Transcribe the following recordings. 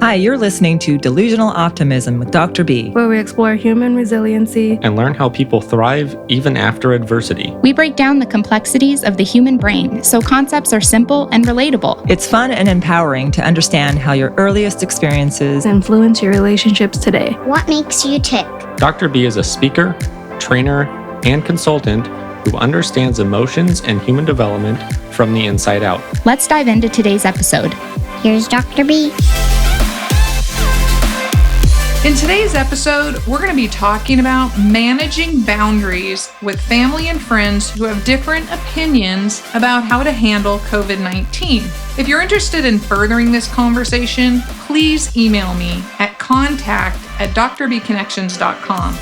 Hi, you're listening to Delusional Optimism with Dr. B, where we explore human resiliency and learn how people thrive even after adversity. We break down the complexities of the human brain so concepts are simple and relatable. It's fun and empowering to understand how your earliest experiences influence your relationships today. What makes you tick? Dr. B is a speaker, trainer, and consultant who understands emotions and human development from the inside out. Let's dive into today's episode. Here's Dr. B. In today's episode, we're going to be talking about managing boundaries with family and friends who have different opinions about how to handle COVID-19. If you're interested in furthering this conversation, please email me at contact@drbconnections.com.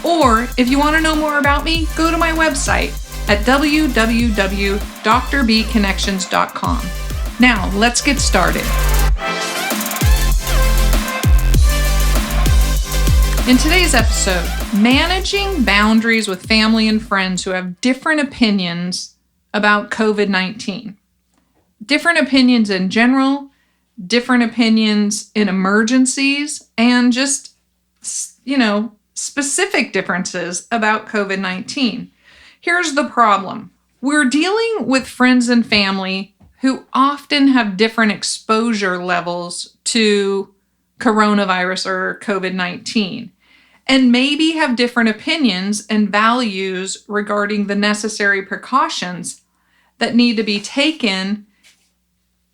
Or if you want to know more about me, go to my website at www.drbconnections.com. Now, let's get started. In today's episode, managing boundaries with family and friends who have different opinions about COVID-19. Different opinions in general, different opinions in emergencies, and just, specific differences about COVID-19. Here's the problem. We're dealing with friends and family who often have different exposure levels to coronavirus or COVID-19, and maybe have different opinions and values regarding the necessary precautions that need to be taken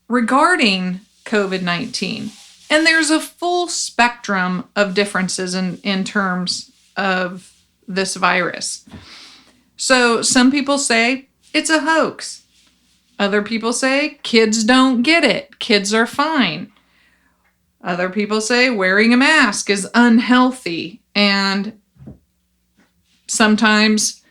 regarding COVID-19. And there's a full spectrum of differences in terms of this virus. So some people say it's a hoax. Other people say kids don't get it. Kids are fine. Other people say wearing a mask is unhealthy and sometimes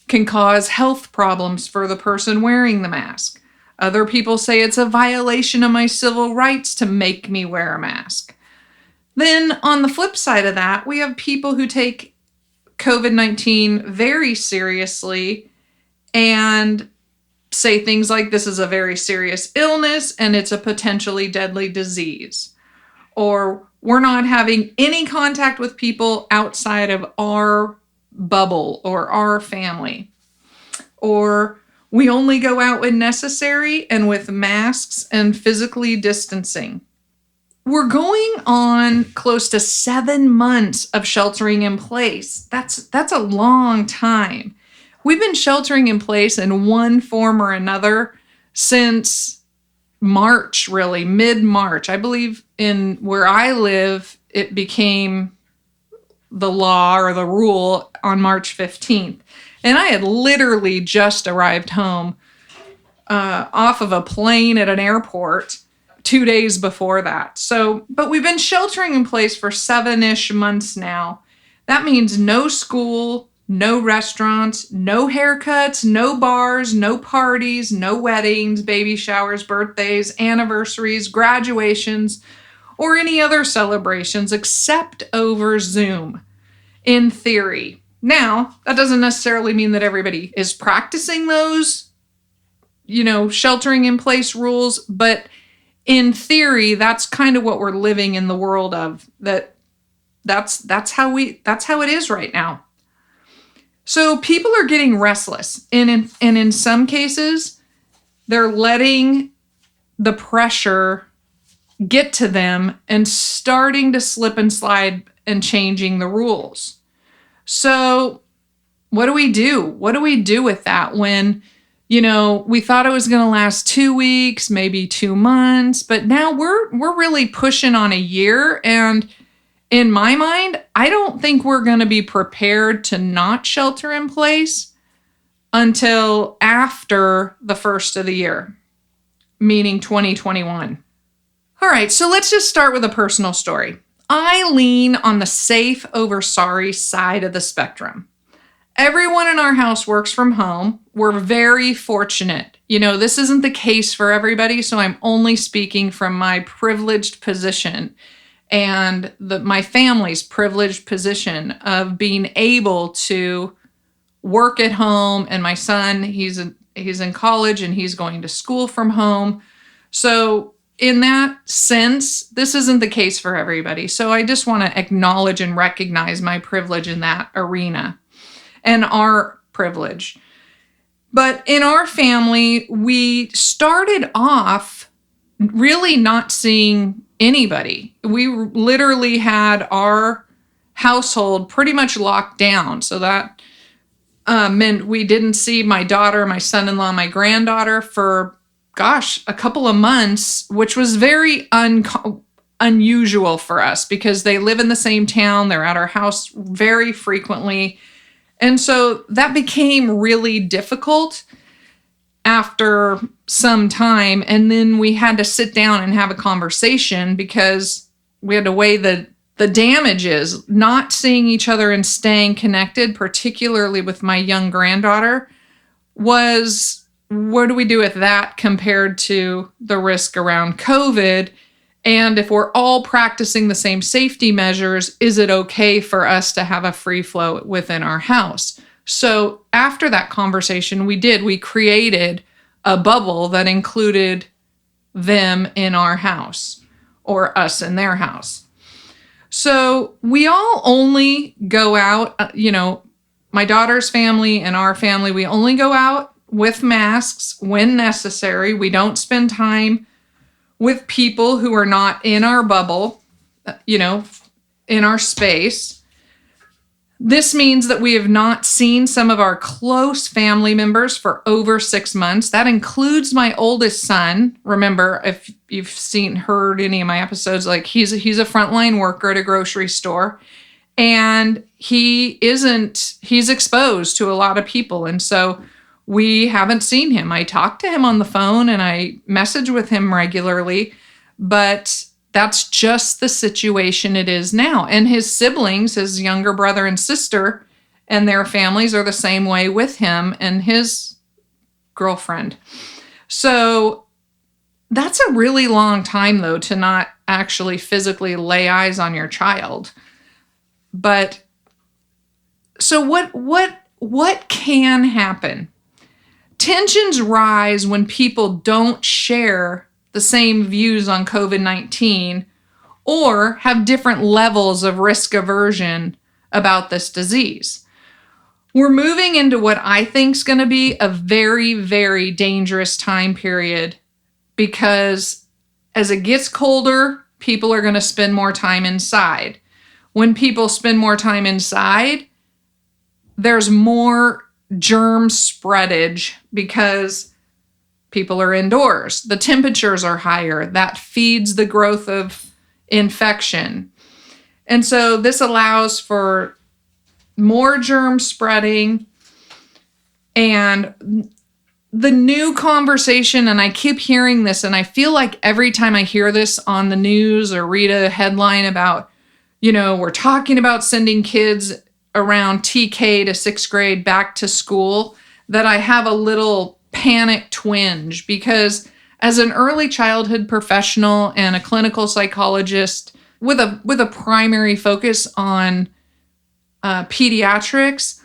can cause health problems for the person wearing the mask. Other people say it's a violation of my civil rights to make me wear a mask. Then on the flip side of that, we have people who take COVID-19 very seriously and say things like this is a very serious illness and it's a potentially deadly disease. Or we're not having any contact with people outside of our bubble or our family. Or we only go out when necessary and with masks and physically distancing. We're going on close to 7 months of sheltering in place. That's a long time. We've been sheltering in place in one form or another since March, really, mid-March. I believe in where I live, it became the law or the rule on March 15th. And I had literally just arrived home off of a plane at an airport 2 days before that. But we've been sheltering in place for 7-ish months now. That means no school, no restaurants, no haircuts, no bars, no parties, no weddings, baby showers, birthdays, anniversaries, graduations, or any other celebrations except over Zoom, in theory. Now, that doesn't necessarily mean that everybody is practicing those, sheltering in place rules, but in theory, that's kind of what we're living in the world of. That's how it is right now. So people are getting restless, and in some cases, they're letting the pressure get to them and starting to slip and slide and changing the rules. So what do we do? What do we do with that when, we thought it was going to last 2 weeks, maybe 2 months, but now we're really pushing on a year, and in my mind, I don't think we're going to be prepared to not shelter in place until after the first of the year, meaning 2021. All right, so let's just start with a personal story. I lean on the safe over sorry side of the spectrum. Everyone in our house works from home. We're very fortunate. This isn't the case for everybody, so I'm only speaking from my privileged position and my family's privileged position of being able to work at home. And my son, he's in college and he's going to school from home. So in that sense, this isn't the case for everybody. So I just want to acknowledge and recognize my privilege in that arena and our privilege. But in our family, we started off really not seeing anybody. We literally had our household pretty much locked down. So that meant we didn't see my daughter, my son-in-law, my granddaughter for, a couple of months, which was very unusual for us because they live in the same town. They're at our house very frequently. And so that became really difficult after some time. And then we had to sit down and have a conversation because we had to weigh the damages. Not seeing each other and staying connected, particularly with my young granddaughter, was, what do we do with that compared to the risk around COVID? And if we're all practicing the same safety measures, is it okay for us to have a free flow within our house? So after that conversation, we created a bubble that included them in our house or us in their house. So we all only go out, my daughter's family and our family, we only go out with masks when necessary. We don't spend time with people who are not in our bubble, in our space. This means that we have not seen some of our close family members for over 6 months. That includes my oldest son. Remember, if you've heard any of my episodes, like he's a frontline worker at a grocery store, and he's exposed to a lot of people. And so we haven't seen him. I talk to him on the phone and I message with him regularly, but that's just the situation it is now. And his siblings, his younger brother and sister, and their families are the same way with him and his girlfriend. So that's a really long time, though, to not actually physically lay eyes on your child. But so what can happen? Tensions rise when people don't share the same views on COVID-19 or have different levels of risk aversion about this disease. We're moving into what I think is going to be a very, very dangerous time period because as it gets colder, people are going to spend more time inside. When people spend more time inside, there's more germ spreadage because people are indoors. The temperatures are higher. That feeds the growth of infection. And so this allows for more germ spreading. And the new conversation, and I keep hearing this, and I feel like every time I hear this on the news or read a headline about, we're talking about sending kids around TK to 6th grade back to school, that I have a little panic twinge because as an early childhood professional and a clinical psychologist with a primary focus on pediatrics,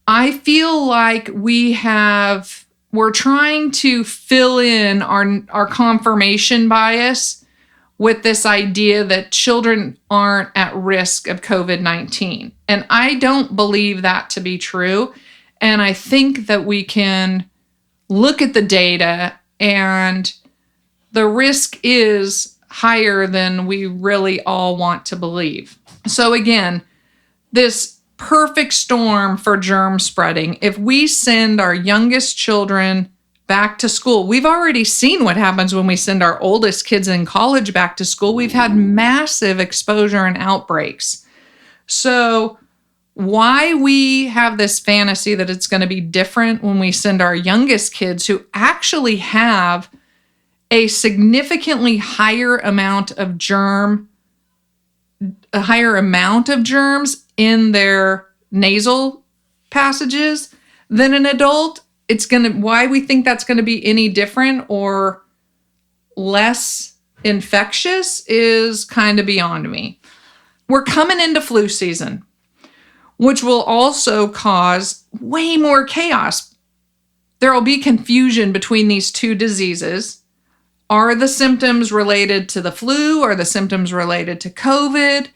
I feel like we're trying to fill in our confirmation bias with this idea that children aren't at risk of COVID-19. And I don't believe that to be true. And I think that we can look at the data and the risk is higher than we really all want to believe. So again, this perfect storm for germ spreading. If we send our youngest children back to school, we've already seen what happens when we send our oldest kids in college back to school. We've had massive exposure and outbreaks. So why we have this fantasy that it's going to be different when we send our youngest kids who actually have a significantly higher amount of germs in their nasal passages than an adult, why we think that's going to be any different or less infectious is kind of beyond me. We're coming into flu season, which will also cause way more chaos. There will be confusion between these two diseases. Are the symptoms related to the flu? Are the symptoms related to COVID?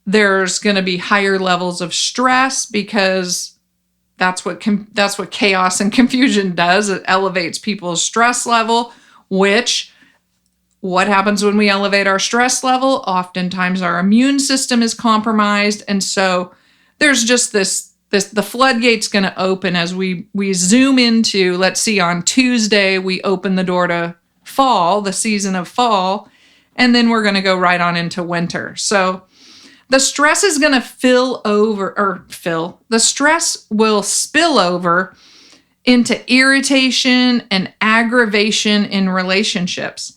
There's going to be higher levels of stress because that's what chaos and confusion does. It elevates people's stress level, which what happens when we elevate our stress level? Oftentimes our immune system is compromised. And so there's just the floodgate's going to open as we zoom into, let's see, on Tuesday, we open the door to fall, the season of fall, and then we're going to go right on into winter. So the stress is going to the stress will spill over into irritation and aggravation in relationships.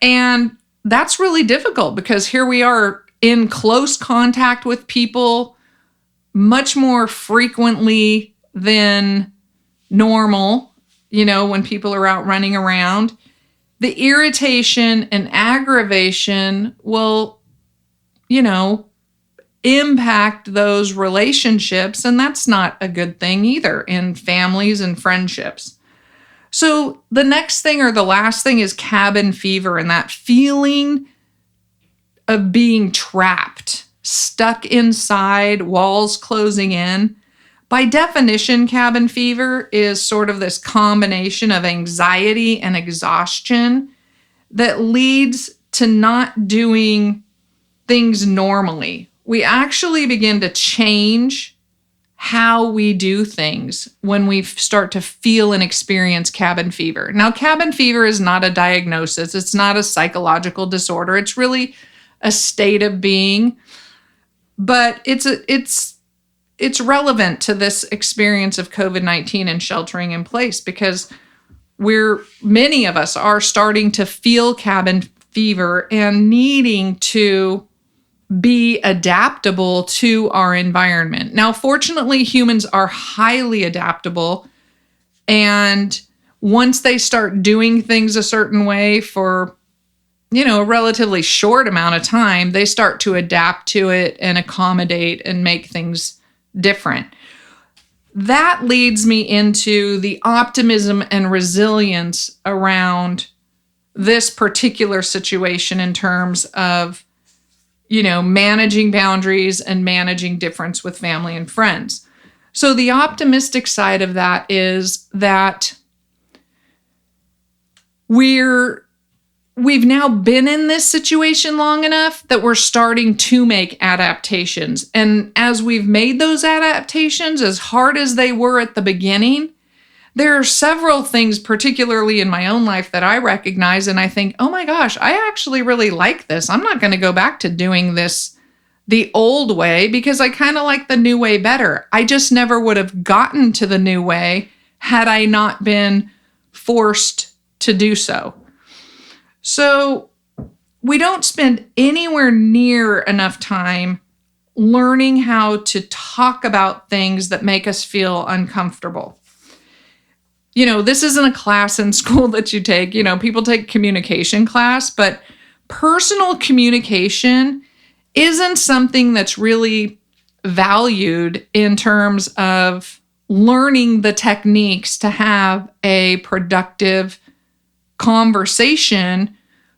And that's really difficult because here we are in close contact with people much more frequently than normal, when people are out running around. The irritation and aggravation will, impact those relationships, and that's not a good thing either in families and friendships. So the next thing or the last thing is cabin fever, and that feeling of being trapped, stuck inside, walls closing in. By definition, cabin fever is sort of this combination of anxiety and exhaustion that leads to not doing things normally. We actually begin to change how we do things when we start to feel and experience cabin fever. Now, cabin fever is not a diagnosis. It's not a psychological disorder. It's really a state of being, but it's relevant to this experience of COVID-19 and sheltering in place because many of us are starting to feel cabin fever and needing to be adaptable to our environment. Now, fortunately, humans are highly adaptable, and once they start doing things a certain way for, a relatively short amount of time, they start to adapt to it and accommodate and make things different. That leads me into the optimism and resilience around this particular situation in terms of managing boundaries and managing difference with family and friends. So the optimistic side of that is that we've now been in this situation long enough that we're starting to make adaptations. And as we've made those adaptations, as hard as they were at the beginning, there are several things, particularly in my own life, that I recognize and I think, oh my gosh, I actually really like this. I'm not going to go back to doing this the old way because I kind of like the new way better. I just never would have gotten to the new way had I not been forced to do so. So we don't spend anywhere near enough time learning how to talk about things that make us feel uncomfortable. This isn't a class in school that you take. People take communication class, but personal communication isn't something that's really valued in terms of learning the techniques to have a productive conversation,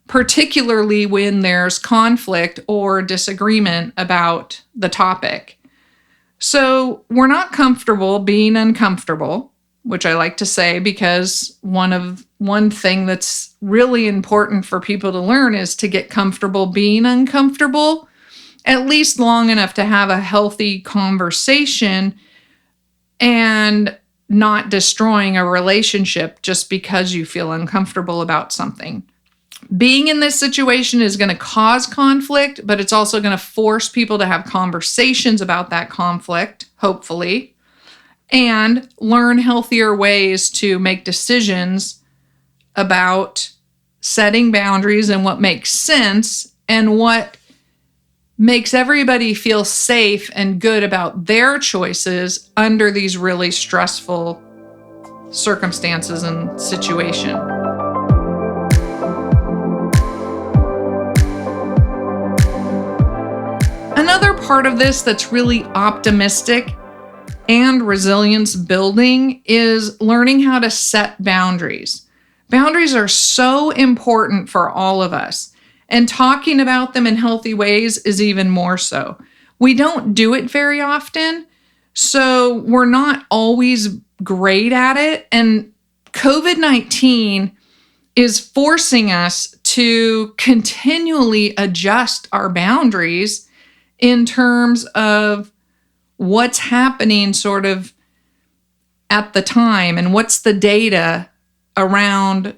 particularly when there's conflict or disagreement about the topic. So we're not comfortable being uncomfortable, which I like to say because one thing that's really important for people to learn is to get comfortable being uncomfortable, at least long enough to have a healthy conversation and not destroying a relationship just because you feel uncomfortable about something. Being in this situation is going to cause conflict, but it's also going to force people to have conversations about that conflict, hopefully, and learn healthier ways to make decisions about setting boundaries and what makes sense and what makes everybody feel safe and good about their choices under these really stressful circumstances and situation. Another part of this that's really optimistic and resilience building is learning how to set boundaries. Boundaries are so important for all of us, and talking about them in healthy ways is even more so. We don't do it very often, so we're not always great at it. And COVID-19 is forcing us to continually adjust our boundaries in terms of what's happening sort of at the time and what's the data around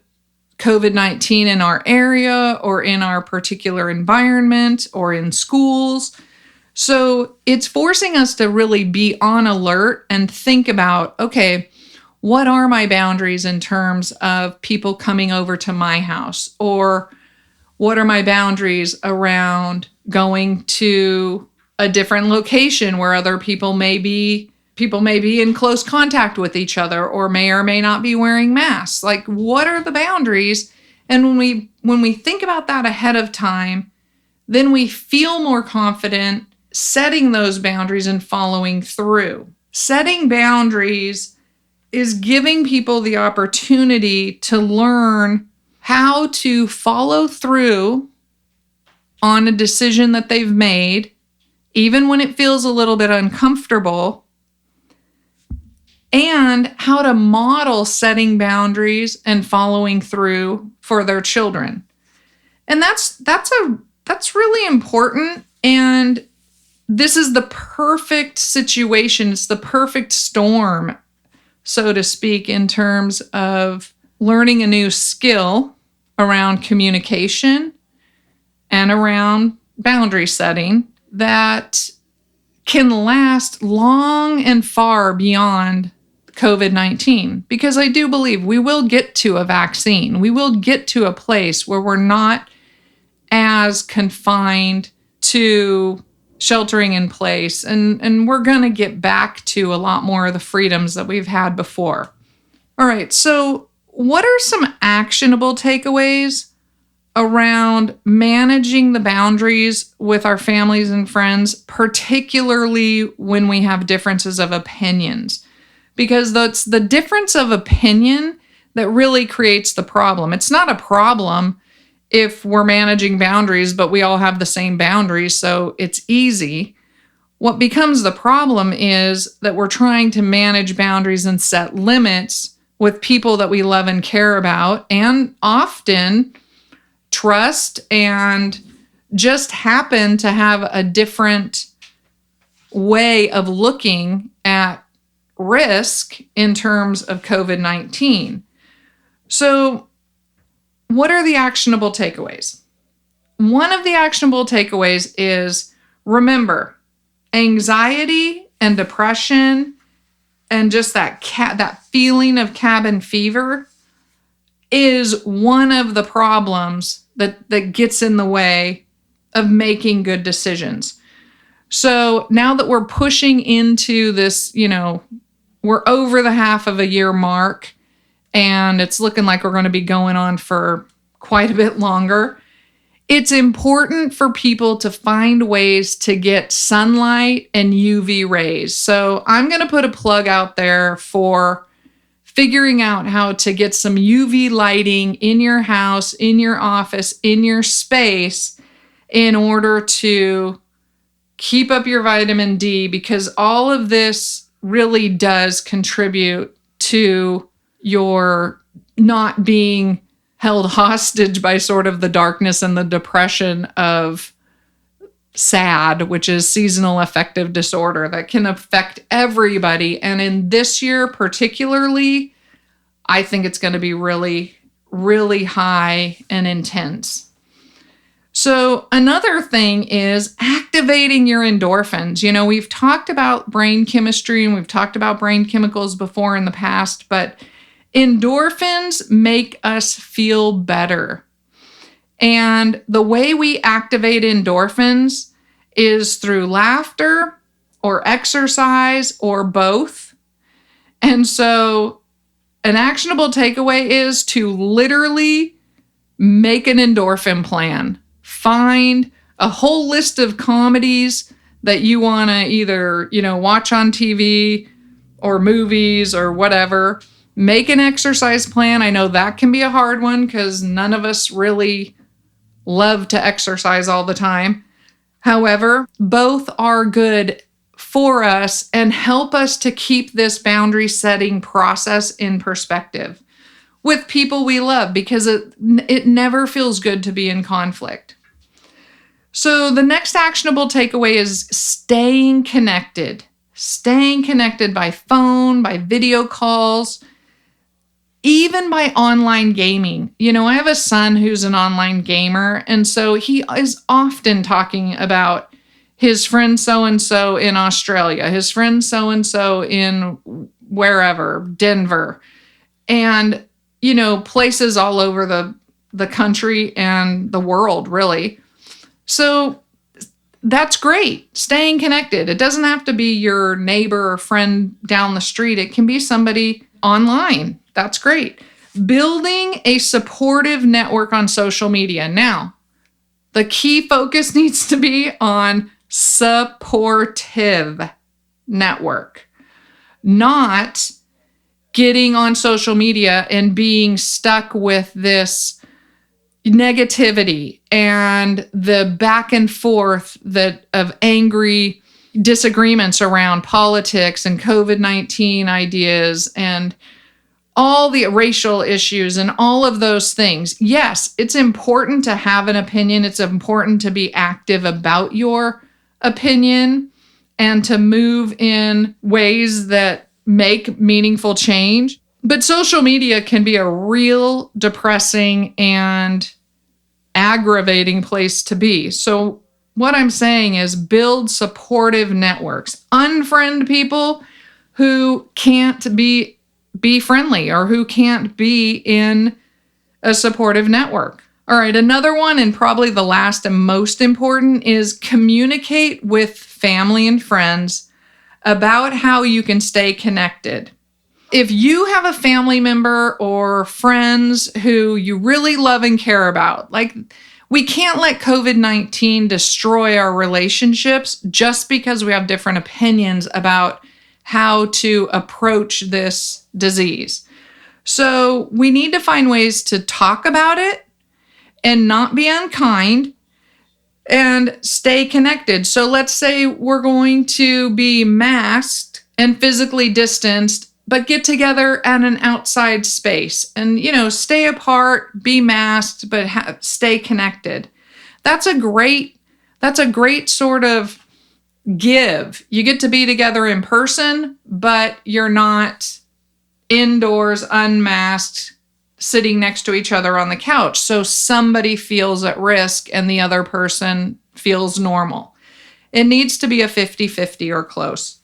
COVID-19 in our area or in our particular environment or in schools. So it's forcing us to really be on alert and think about, okay, what are my boundaries in terms of people coming over to my house? Or what are my boundaries around going to a different location where other people may be in close contact with each other or may not be wearing masks? Like, what are the boundaries? And when we think about that ahead of time, then we feel more confident setting those boundaries and following through. Setting boundaries is giving people the opportunity to learn how to follow through on a decision that they've made, even when it feels a little bit uncomfortable, and how to model setting boundaries and following through for their children. And that's really important. And this is the perfect situation. It's the perfect storm, so to speak, in terms of learning a new skill around communication and around boundary setting that can last long and far beyond COVID-19. Because I do believe we will get to a vaccine. We will get to a place where we're not as confined to sheltering in place, and we're going to get back to a lot more of the freedoms that we've had before. All right, so what are some actionable takeaways around managing the boundaries with our families and friends, particularly when we have differences of opinions? Because that's the difference of opinion that really creates the problem. It's not a problem if we're managing boundaries, but we all have the same boundaries, so it's easy. What becomes the problem is that we're trying to manage boundaries and set limits with people that we love and care about, and often trust, and just happen to have a different way of looking at risk in terms of COVID-19. So, what are the actionable takeaways? One of the actionable takeaways is, remember, anxiety and depression and just that feeling of cabin fever is one of the problems that gets in the way of making good decisions. So now that we're pushing into this, we're over the half of a year mark, and it's looking like we're going to be going on for quite a bit longer. It's important for people to find ways to get sunlight and UV rays. So I'm going to put a plug out there for figuring out how to get some UV lighting in your house, in your office, in your space, in order to keep up your vitamin D, because all of this really does contribute to your not being held hostage by sort of the darkness and the depression of SAD, which is seasonal affective disorder, that can affect everybody. And in this year particularly, I think it's going to be really, really high and intense. So another thing is activating your endorphins. We've talked about brain chemistry and we've talked about brain chemicals before in the past, but endorphins make us feel better. And the way we activate endorphins is through laughter or exercise or both. And so an actionable takeaway is to literally make an endorphin plan. Find a whole list of comedies that you want to either, watch on TV or movies or whatever, Make an exercise plan. I know that can be a hard one because none of us really love to exercise all the time. However, both are good for us and help us to keep this boundary setting process in perspective with people we love, because it never feels good to be in conflict. So the next actionable takeaway is staying connected. Staying connected by phone, by video calls, even by online gaming. I have a son who's an online gamer, and so he is often talking about his friend so-and-so in Australia, his friend so-and-so in wherever, Denver, and, places all over the country and the world, really. So that's great, staying connected. It doesn't have to be your neighbor or friend down the street. It can be somebody online. That's great. Building a supportive network on social media. Now, the key focus needs to be on supportive network, not getting on social media and being stuck with this negativity and the back and forth of angry disagreements around politics and COVID-19 ideas and all the racial issues and all of those things. Yes, it's important to have an opinion. It's important to be active about your opinion and to move in ways that make meaningful change. But social media can be a real depressing and aggravating place to be. So what I'm saying is build supportive networks. Unfriend people who can't be friendly or who can't be in a supportive network. All right, another one, and probably the last and most important, is communicate with family and friends about how you can stay connected. If you have a family member or friends who you really love and care about, we can't let COVID-19 destroy our relationships just because we have different opinions about how to approach this disease. So we need to find ways to talk about it and not be unkind and stay connected. So let's say we're going to be masked and physically distanced, but get together at an outside space and, stay apart, be masked, but stay connected. That's a great sort of give. You get to be together in person, but you're not indoors, unmasked, sitting next to each other on the couch. So somebody feels at risk and the other person feels normal. It needs to be a 50-50 or close.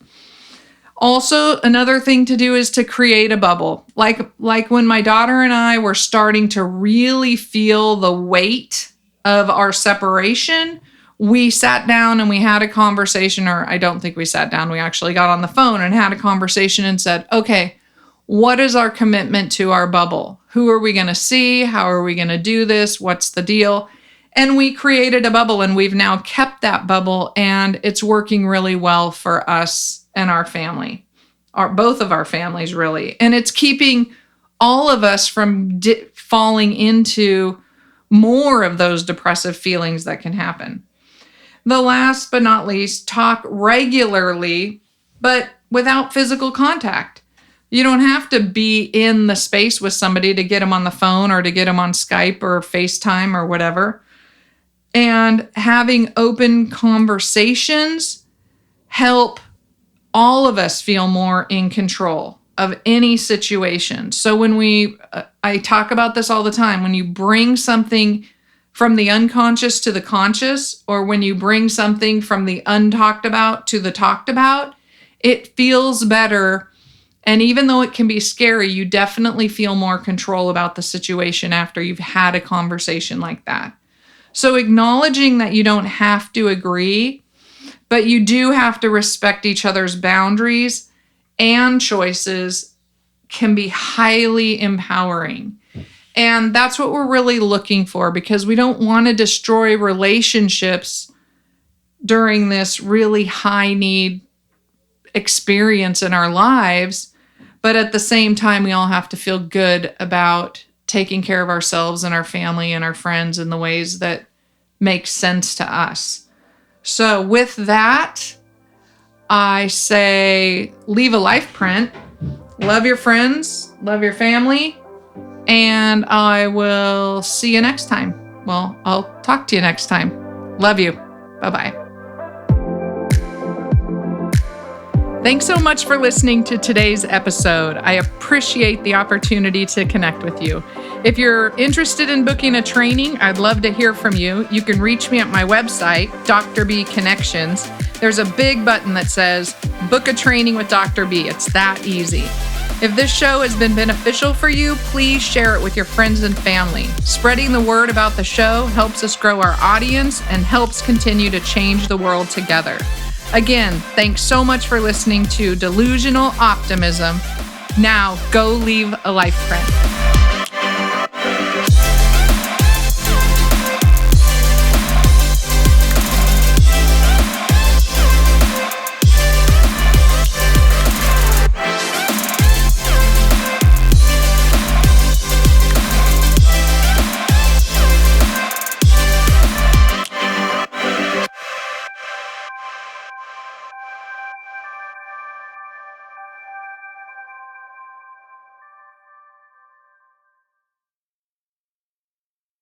Also, another thing to do is to create a bubble. Like when my daughter and I were starting to really feel the weight of our separation, we sat down and we had a conversation, or I don't think we sat down. We actually got on the phone and had a conversation and said, okay, what is our commitment to our bubble? Who are we going to see? How are we going to do this? What's the deal? And we created a bubble, and we've now kept that bubble, and it's working really well for us and our family, both of our families, really. And it's keeping all of us from falling into more of those depressive feelings that can happen. The last but not least, talk regularly, but without physical contact. You don't have to be in the space with somebody to get them on the phone or to get them on Skype or FaceTime or whatever. And having open conversations help all of us feel more in control of any situation. So when I talk about this all the time, when you bring something from the unconscious to the conscious, or when you bring something from the untalked about to the talked about, it feels better. And even though it can be scary, you definitely feel more control about the situation after you've had a conversation like that. So acknowledging that you don't have to agree, but you do have to respect each other's boundaries and choices can be highly empowering. And that's what we're really looking for, because we don't want to destroy relationships during this really high need experience in our lives But at the same time, we all have to feel good about taking care of ourselves and our family and our friends in the ways that make sense to us. So with that, I say leave a life print. Love your friends, love your family, and I will see you next time. Well, I'll talk to you next time. Love you. Bye-bye. Thanks so much for listening to today's episode. I appreciate the opportunity to connect with you. If you're interested in booking a training, I'd love to hear from you. You can reach me at my website, Dr. B Connections. There's a big button that says, book a training with Dr. B. It's that easy. If this show has been beneficial for you, please share it with your friends and family. Spreading the word about the show helps us grow our audience and helps continue to change the world together. Again, thanks so much for listening to Delusional Optimism. Now, go leave a life print.